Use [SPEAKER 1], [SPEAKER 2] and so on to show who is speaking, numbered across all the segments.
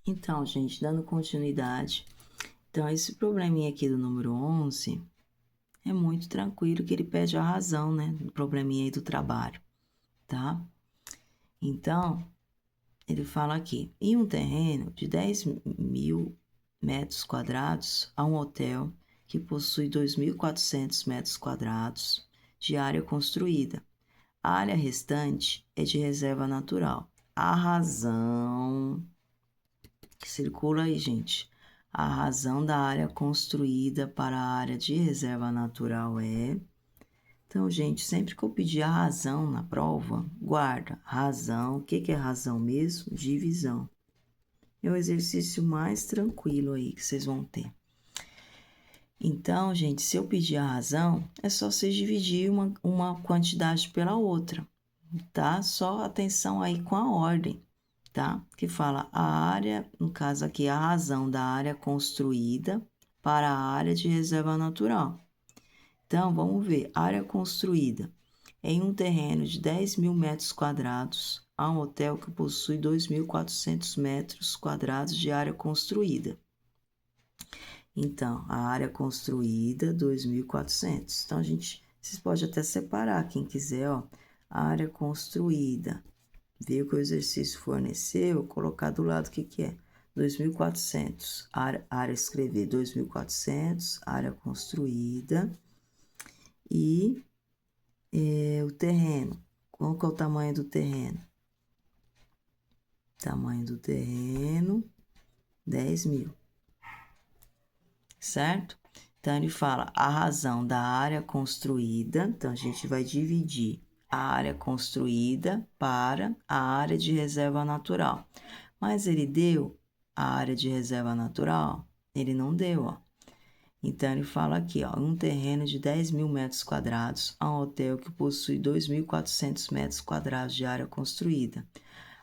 [SPEAKER 1] Então, gente, dando continuidade. Então, esse probleminha aqui do número 11 é muito tranquilo, que ele pede a razão, né? Do probleminha aí do trabalho, tá? Então, ele fala aqui, em um terreno de 10.000 metros quadrados, há um hotel que possui 2.400 metros quadrados de área construída. A área restante é de reserva natural. A razão que circula aí, gente. A razão da área construída para a área de reserva natural é... Então, gente, sempre que eu pedir a razão na prova, guarda. Razão, o que é razão mesmo? Divisão. É o exercício mais tranquilo aí que vocês vão ter. Então, gente, se eu pedir a razão, é só você dividir uma quantidade pela outra, tá? Só atenção aí com a ordem, tá? Que fala a área, no caso aqui, a razão da área construída para a área de reserva natural. Então, vamos ver, área construída. Em um terreno de 10.000 metros quadrados, há um hotel que possui 2.400 metros quadrados de área construída. Então, a área construída, 2.400. Então, vocês podem até separar, quem quiser, ó, a área construída. Ver o que o exercício forneceu, colocar do lado o que é. 2.400, área escrever 2.400, área construída. E o terreno, qual que é o tamanho do terreno? Tamanho do terreno, 10.000. Certo? Então, ele fala a razão da área construída. Então, a gente vai dividir a área construída para a área de reserva natural. Mas ele deu a área de reserva natural? Ele não deu, ó. Então, ele fala aqui, ó, um terreno de 10.000 metros quadrados, há um hotel que possui 2.400 metros quadrados de área construída.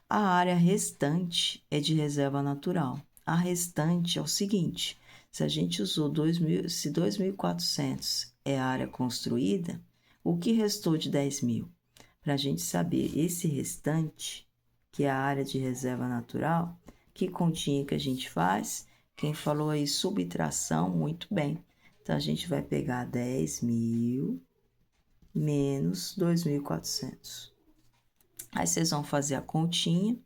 [SPEAKER 1] A área restante é de reserva natural. A restante é o seguinte, se a gente usou 2.400 é a área construída, o que restou de 10.000? Para a gente saber esse restante, que é a área de reserva natural, que continha que a gente faz? Quem falou aí subtração, muito bem. Então, a gente vai pegar 10.000 menos 2.400. Aí, vocês vão fazer a continha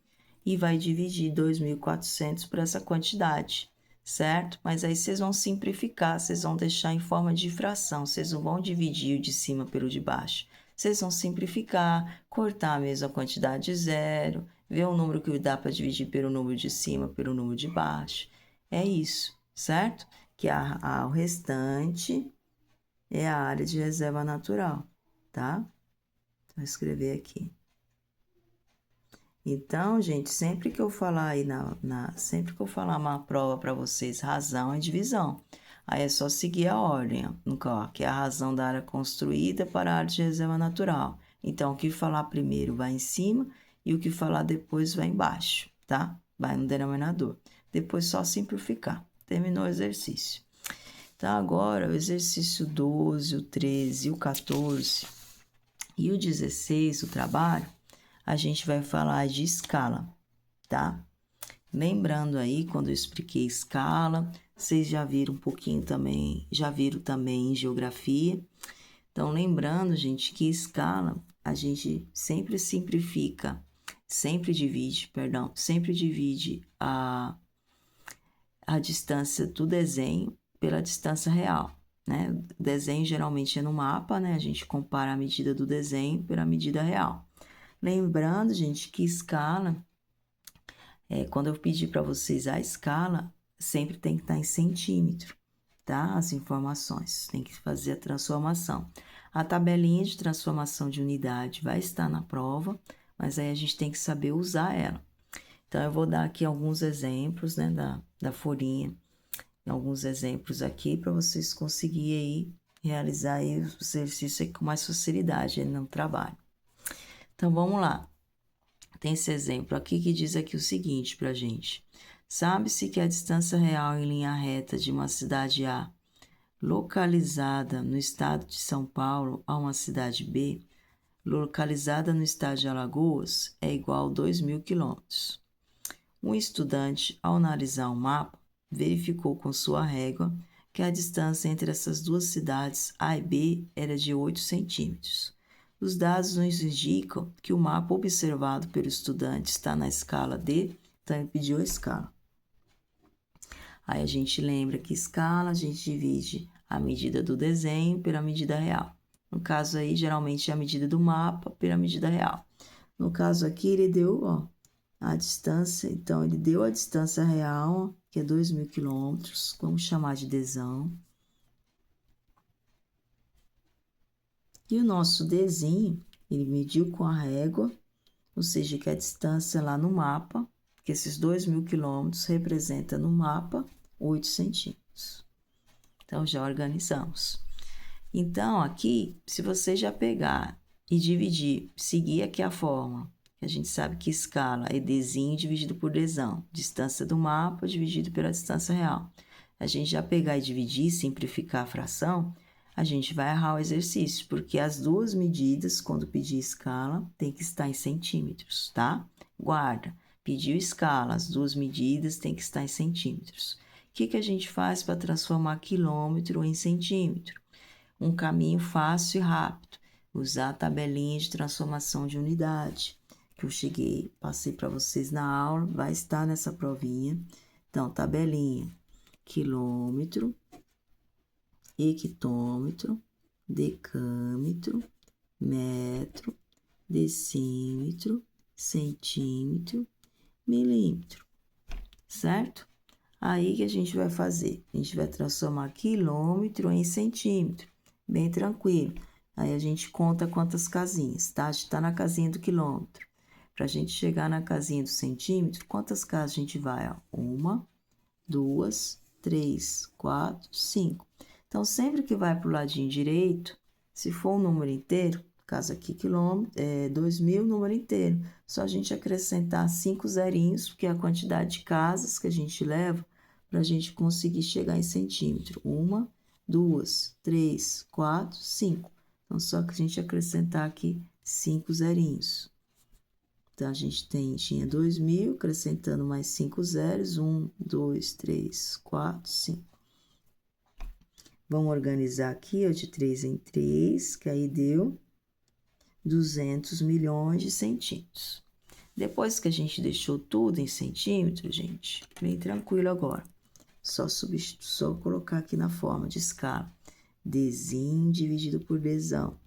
[SPEAKER 1] e vai dividir 2.400 por essa quantidade, certo? Mas aí, vocês vão simplificar, vocês vão deixar em forma de fração, vocês não vão dividir o de cima pelo de baixo. Vocês vão simplificar, cortar a mesma quantidade de zero, ver o número que dá para dividir pelo número de cima, pelo número de baixo. É isso, certo? Que o restante é a área de reserva natural, tá? Vou escrever aqui. Então, gente, sempre que eu falar aí sempre que eu falar uma prova para vocês, razão é divisão. Aí é só seguir a ordem, ó, que é a razão da área construída para a área de reserva natural. Então, o que falar primeiro vai em cima e o que falar depois vai embaixo, tá? Vai no denominador. Depois só simplificar. Terminou o exercício. Então, agora, o exercício 12, o 13, o 14 e o 16, o trabalho, a gente vai falar de escala, tá? Lembrando aí, quando eu expliquei escala, vocês já viram um pouquinho também, já viram também em geografia. Então, lembrando, gente, que escala, a gente sempre simplifica, sempre divide a distância do desenho pela distância real, né? O desenho geralmente é no mapa, né? A gente compara a medida do desenho pela medida real. Lembrando, gente, que escala, quando eu pedir para vocês a escala, sempre tem que estar em centímetro, tá? As informações, tem que fazer a transformação. A tabelinha de transformação de unidade vai estar na prova, mas aí a gente tem que saber usar ela. Então, eu vou dar aqui alguns exemplos, né, da folhinha, alguns exemplos aqui para vocês conseguirem aí realizar aí o exercício aí com mais facilidade no trabalho. Então, vamos lá. Tem esse exemplo aqui que diz aqui o seguinte para a gente. Sabe-se que a distância real em linha reta de uma cidade A, localizada no estado de São Paulo, a uma cidade B, localizada no estado de Alagoas, é igual a 2.000 quilômetros. Um estudante, ao analisar o mapa, verificou com sua régua que a distância entre essas duas cidades A e B era de 8 centímetros. Os dados nos indicam que o mapa observado pelo estudante está na escala D, então ele pediu a escala. Aí a gente lembra que escala, a gente divide a medida do desenho pela medida real. No caso aí, geralmente é a medida do mapa pela medida real. No caso aqui, ele deu, ó, a distância, então ele deu a distância real, que é 2.000 quilômetros, vamos chamar de Dzão. E o nosso Dzinho, ele mediu com a régua, ou seja, que a distância lá no mapa, que esses 2.000 quilômetros representa no mapa 8 centímetros. Então, já organizamos. Então, aqui, se você já pegar e dividir, seguir aqui a fórmula, que a gente sabe que escala é Dzinho dividido por Dzão, distância do mapa dividido pela distância real. A gente já pegar e dividir, simplificar a fração, a gente vai errar o exercício, porque as duas medidas, quando pedir escala, tem que estar em centímetros, tá? Guarda, pediu escala, as duas medidas tem que estar em centímetros. O que a gente faz para transformar quilômetro em centímetro? Um caminho fácil e rápido, usar a tabelinha de transformação de unidade, que eu passei para vocês na aula, vai estar nessa provinha. Então, tabelinha, quilômetro, hectômetro, decâmetro, metro, decímetro, centímetro, milímetro, certo? Aí que a gente vai fazer? A gente vai transformar quilômetro em centímetro, bem tranquilo. Aí a gente conta quantas casinhas, tá? A gente tá na casinha do quilômetro. Para a gente chegar na casinha do centímetro, quantas casas a gente vai? Ó? 1, 2, 3, 4, 5. Então, sempre que vai para o ladinho direito, se for um número inteiro, caso aqui quilômetro, 2.000, número inteiro, só a gente acrescentar 5 zerinhos, porque é a quantidade de casas que a gente leva para a gente conseguir chegar em centímetro. 1, 2, 3, 4, 5. Então, só que a gente acrescentar aqui 5 zerinhos. Então, a gente tinha 2.000, acrescentando mais 5 zeros, 1, 2, 3, 4, 5. Vamos organizar aqui, ó, de 3 em 3, que aí deu 200 milhões de centímetros. Depois que a gente deixou tudo em centímetros, gente, bem tranquilo agora. Só colocar aqui na forma de escala. Dzinho dividido por Dzão.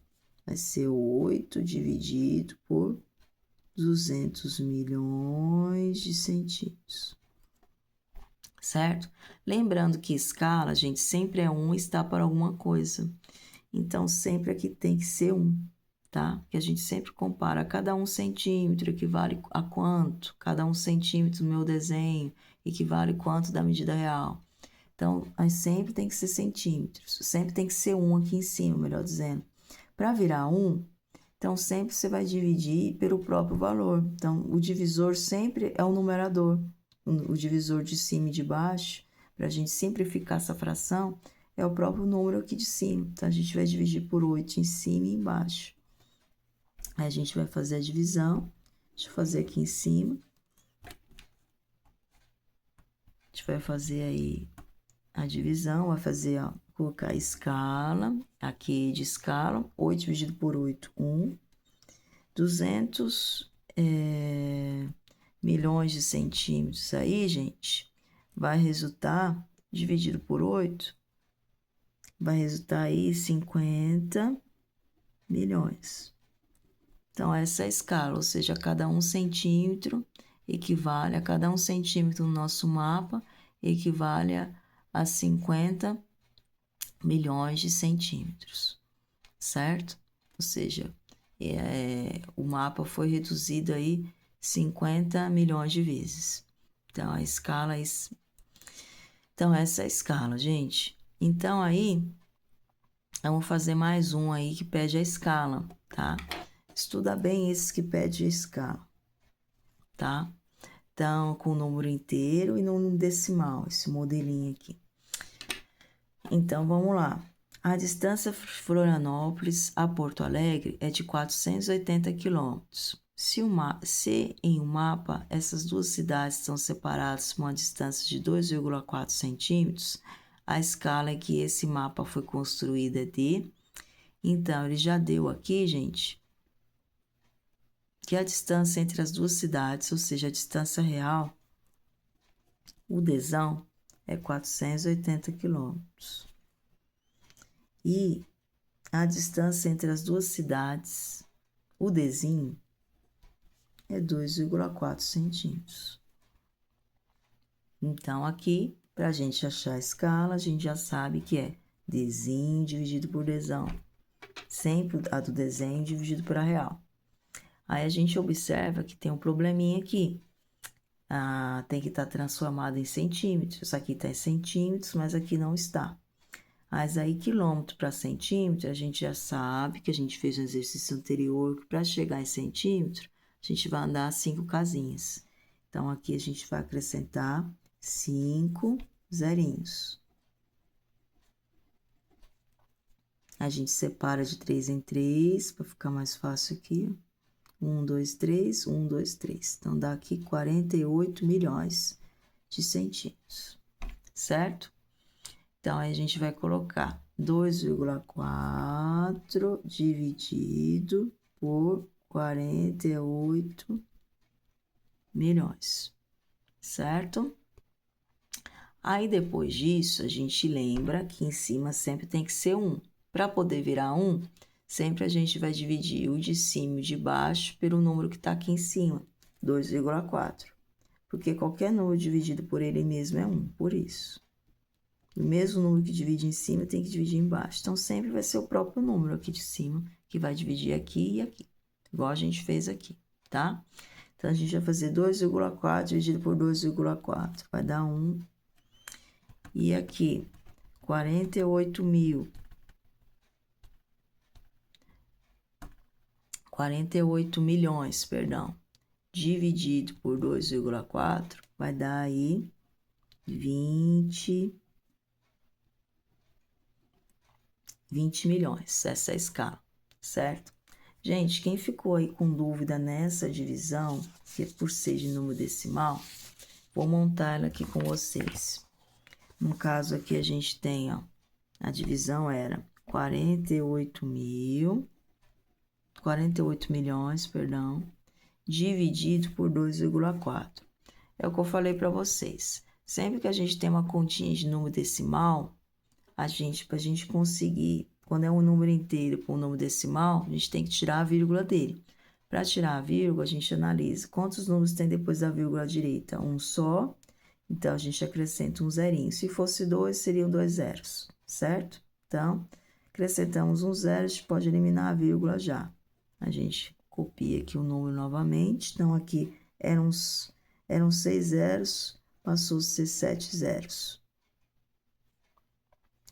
[SPEAKER 1] Vai ser 8 dividido por 200 milhões de centímetros. Certo? Lembrando que escala, gente, sempre é 1 está para alguma coisa. Então, sempre aqui tem que ser 1, tá? Que a gente sempre compara. Cada 1 centímetro equivale a quanto? Cada 1 centímetro do meu desenho equivale quanto da medida real? Então, aí sempre tem que ser centímetros. Sempre tem que ser 1 aqui em cima, melhor dizendo. Para virar 1, então sempre você vai dividir pelo próprio valor. Então, o divisor sempre é o numerador. O divisor de cima e de baixo, para a gente simplificar essa fração, é o próprio número aqui de cima. Então, a gente vai dividir por 8 em cima e embaixo. Aí, a gente vai fazer a divisão. Deixa eu fazer aqui em cima. A gente vai fazer aí a divisão, vai fazer, ó, colocar a escala, aqui de escala, 8 dividido por 8, 1. 200 milhões de centímetros aí, gente, vai resultar, dividido por 8, vai resultar aí 50 milhões. Então, essa é a escala, ou seja, cada 1 centímetro equivale a cada 1 centímetro no nosso mapa, equivale a 50 milhões de centímetros, certo? Ou seja, o mapa foi reduzido aí 50 milhões de vezes. Então, a escala... Então, essa é a escala, gente. Então, aí, vamos fazer mais um aí que pede a escala, tá? Estuda bem esses que pedem a escala, tá? Então, com o número inteiro e número decimal, esse modelinho aqui. Então, vamos lá. A distância Florianópolis a Porto Alegre é de 480 quilômetros. Se em um mapa essas duas cidades estão separadas por uma distância de 2,4 centímetros, a escala em que esse mapa foi construído é D. Então, ele já deu aqui, gente, que a distância entre as duas cidades, ou seja, a distância real, o Dzão, é 480 quilômetros. E a distância entre as duas cidades, o Dzinho, é 2,4 centímetros. Então, aqui, para a gente achar a escala, a gente já sabe que é Dzinho dividido por Dzão. Sempre a do desenho dividido por a real. Aí a gente observa que tem um probleminha aqui. Tem que estar transformado em centímetros. Isso aqui está em centímetros, mas aqui não está. Mas aí, quilômetro para centímetro, a gente já sabe que a gente fez no exercício anterior, que para chegar em centímetro, a gente vai andar 5 casinhas. Então, aqui a gente vai acrescentar 5 zerinhos. A gente separa de 3 em 3, para ficar mais fácil aqui. 1, 2, 3, 1, 2, 3. Então, dá aqui 48 milhões de centímetros, certo? Então, aí a gente vai colocar 2,4 dividido por 48 milhões, certo? Aí, depois disso, a gente lembra que em cima sempre tem que ser 1. Para poder virar 1, sempre a gente vai dividir o de cima e o de baixo pelo número que está aqui em cima, 2,4. Porque qualquer número dividido por ele mesmo é 1, por isso. O mesmo número que divide em cima tem que dividir embaixo. Então, sempre vai ser o próprio número aqui de cima que vai dividir aqui e aqui. Igual a gente fez aqui, tá? Então, a gente vai fazer 2,4 dividido por 2,4. Vai dar 1. E aqui, 48 milhões, perdão, dividido por 2,4, vai dar aí 20 milhões, essa é a escala, certo? Gente, quem ficou aí com dúvida nessa divisão, que é por ser de número decimal, vou montar ela aqui com vocês. No caso aqui, a gente tem, ó, a divisão era 48 milhões, perdão, dividido por 2,4. É o que eu falei para vocês. Sempre que a gente tem uma continha de número decimal, para a gente conseguir, quando é um número inteiro com um número decimal, a gente tem que tirar a vírgula dele. Para tirar a vírgula, a gente analisa quantos números tem depois da vírgula direita. Um só, então a gente acrescenta um zerinho. Se fosse 2, seriam 2 zeros, certo? Então, acrescentamos um zero, a gente pode eliminar a vírgula já. A gente copia aqui o número novamente. Então, aqui eram 6 zeros, passou a ser 7 zeros.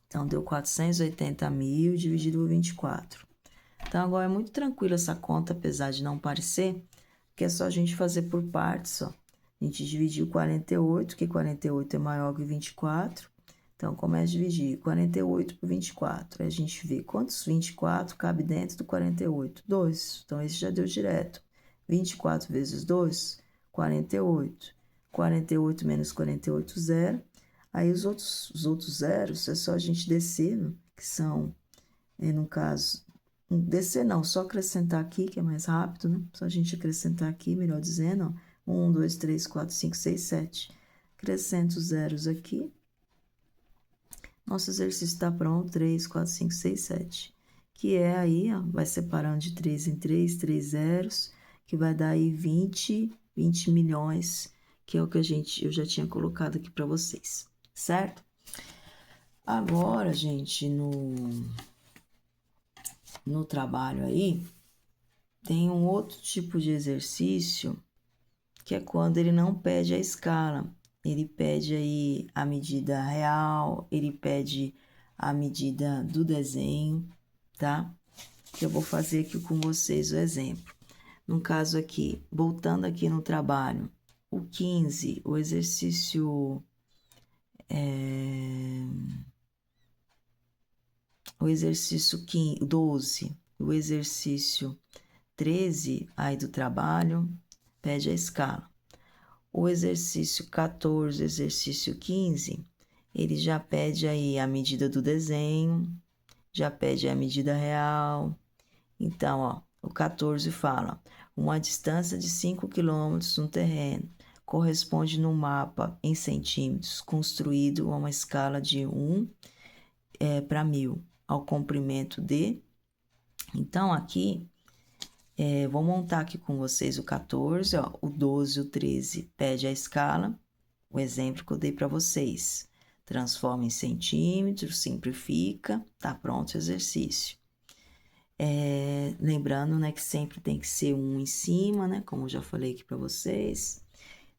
[SPEAKER 1] Então, deu 480 mil dividido por 24. Então, agora é muito tranquilo essa conta, apesar de não parecer, porque é só a gente fazer por partes, ó. A gente dividiu 48, que 48 é maior que 24. Então, começa a dividir 48 por 24. Aí a gente vê quantos 24 cabe dentro do 48. 2. Então, esse já deu direto. 24 vezes 2, 48. 48 menos 48, 0. Aí os outros zeros é só a gente descer, né? Que são, no caso, descer não, só acrescentar aqui, que é mais rápido, né? Só a gente acrescentar aqui, melhor dizendo, ó, 1, 2, 3, 4, 5, 6, 7. Acrescento os zeros aqui. Nosso exercício está pronto, 3, 4, 5, 6, 7. Que é aí, ó, vai separando de 3 em 3, 3 zeros, que vai dar aí 20 milhões, que é o que eu já tinha colocado aqui para vocês, certo? Agora, gente, no trabalho aí, tem um outro tipo de exercício, que é quando ele não pede a escala. Ele pede aí a medida real, ele pede a medida do desenho, tá? Eu vou fazer aqui com vocês o exemplo. No caso aqui, voltando aqui no trabalho, o 15, o exercício... O exercício 12, o exercício 13 aí do trabalho pede a escala. O exercício 14, exercício 15, ele já pede aí a medida do desenho, já pede a medida real. Então, ó, o 14 fala, uma distância de 5 km no terreno corresponde no mapa em centímetros, construído a uma escala de 1 para 1000, ao comprimento de... Então, aqui, vou montar aqui com vocês o 14, ó, o 12 e o 13 pede a escala, o exemplo que eu dei para vocês. Transforma em centímetros, simplifica, tá pronto o exercício. Lembrando, né, que sempre tem que ser 1 em cima, né, como eu já falei aqui para vocês.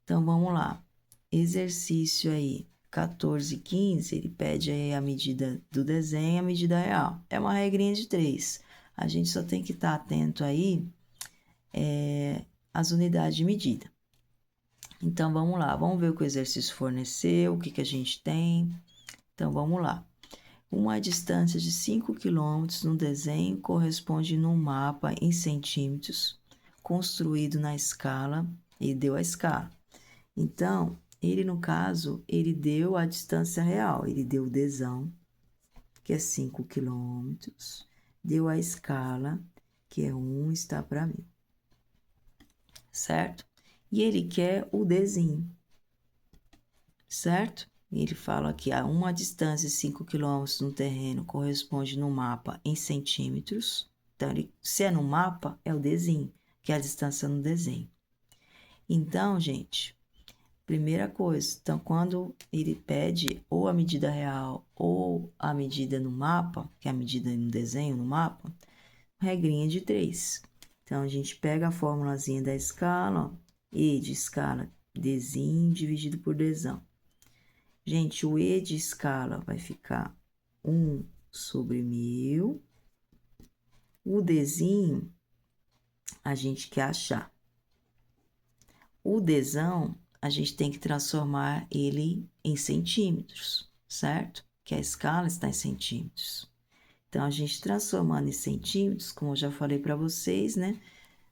[SPEAKER 1] Então, vamos lá. Exercício aí, 14 e 15, ele pede aí a medida do desenho e a medida real. É uma regrinha de 3. A gente só tem que estar atento aí às unidades de medida. Então, vamos lá. Vamos ver o que o exercício forneceu, o que a gente tem. Então, vamos lá. Uma distância de 5 km no desenho corresponde num mapa em centímetros, construído na escala, e deu a escala. Então, ele, no caso, ele deu a distância real, ele deu o desão, que é 5 km, deu a escala, que é 1 está para 1000, certo? E ele quer o desenho, certo? Ele fala que a uma distância de 5 km no terreno corresponde no mapa em centímetros. Então, se é no mapa, é o desenho, que é a distância no desenho. Então, gente, primeira coisa, então, quando ele pede ou a medida real ou a medida no mapa, que é a medida no desenho, no mapa, regrinha de 3. Então, a gente pega a formulazinha da escala, ó, E de escala, desenho dividido por desão. Gente, o E de escala vai ficar 1 sobre 1000. O Dzinho, a gente quer achar. O Dzão, a gente tem que transformar ele em centímetros, certo? Que a escala está em centímetros. Então, a gente transformando em centímetros, como eu já falei para vocês, né?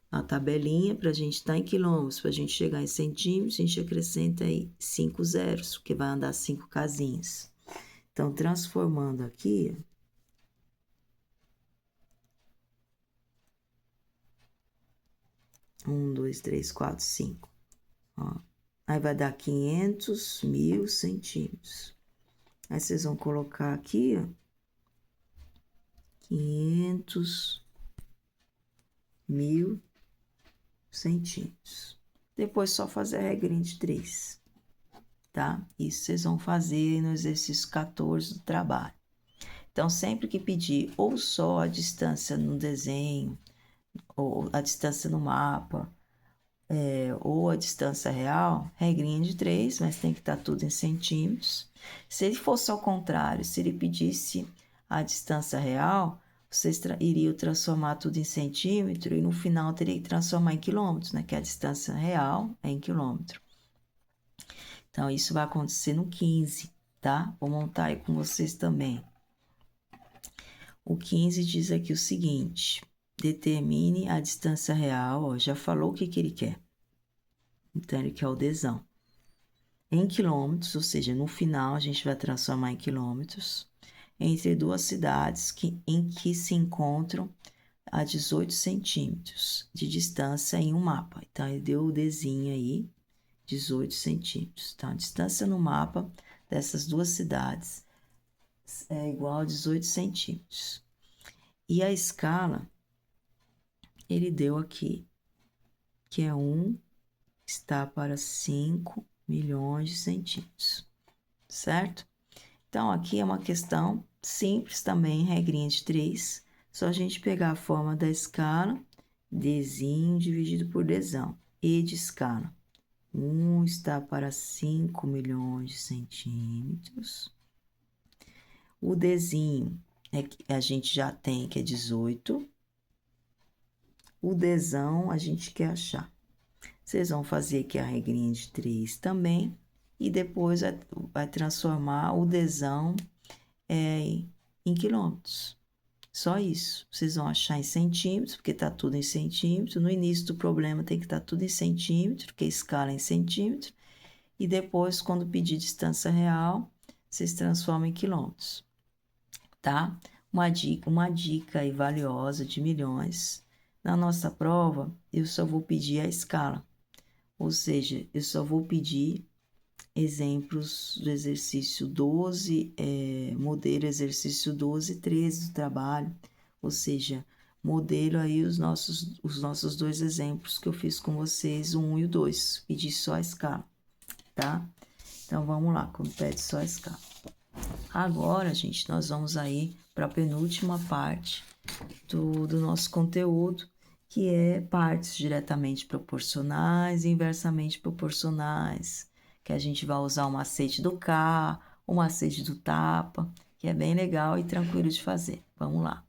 [SPEAKER 1] A tabelinha, para a gente estar em quilômetros, para a gente chegar em centímetros, a gente acrescenta aí 5 zeros, porque vai andar 5 casinhas. Então, transformando aqui, 1, 2, 3, 4, 5. Ó. Aí vai dar 500 mil centímetros. Aí vocês vão colocar aqui, ó, 500 mil centímetros. Depois só fazer a regrinha de 3, tá? Isso vocês vão fazer no exercício 14 do trabalho. Então, sempre que pedir ou só a distância no desenho, ou a distância no mapa, ou a distância real, regrinha de 3, mas tem que estar tudo em centímetros. Se ele fosse ao contrário, se ele pedisse a distância real, vocês iriam transformar tudo em centímetro e no final teria que transformar em quilômetros, né? Que a distância real é em quilômetro. Então, isso vai acontecer no 15, tá? Vou montar aí com vocês também. O 15 diz aqui o seguinte: determine a distância real, ó, já falou o que ele quer. Então, ele quer o Dzão. Em quilômetros, ou seja, no final a gente vai transformar em quilômetros, entre duas cidades em que se encontram a 18 centímetros de distância em um mapa. Então, ele deu o Dzinho aí, 18 centímetros. Então, a distância no mapa dessas duas cidades é igual a 18 centímetros. E a escala, ele deu aqui, que é 1 está para 5 milhões de centímetros, certo? Então, aqui é uma questão simples também, regrinha de 3. Só a gente pegar a forma da escala, Dzinho dividido por Dzão. E de escala, 1 está para 5 milhões de centímetros. O Dzinho a gente já tem, que é 18. O Dzão a gente quer achar. Vocês vão fazer aqui a regrinha de 3 também. E depois vai transformar o Dzão em quilômetros, Só isso. Vocês vão achar em centímetros, porque está tudo em centímetro. No início do problema tem que estar tudo em centímetro, porque a escala é em centímetro. E depois, quando pedir distância real, vocês transformam em quilômetros, tá? Uma dica aí valiosa de milhões. Na nossa prova, eu só vou pedir a escala. Ou seja, eu só vou pedir exemplos do exercício 12, modelo exercício 12 e 13 do trabalho, ou seja, modelo aí os nossos dois exemplos que eu fiz com vocês, o 1 e o 2, pedi só a escala, tá? Então, vamos lá, quando pede só a escala. Agora, gente, nós vamos aí para a penúltima parte do nosso conteúdo, que é partes diretamente proporcionais e inversamente proporcionais, que a gente vai usar o macete do K, o macete do tapa, que é bem legal e tranquilo de fazer. Vamos lá.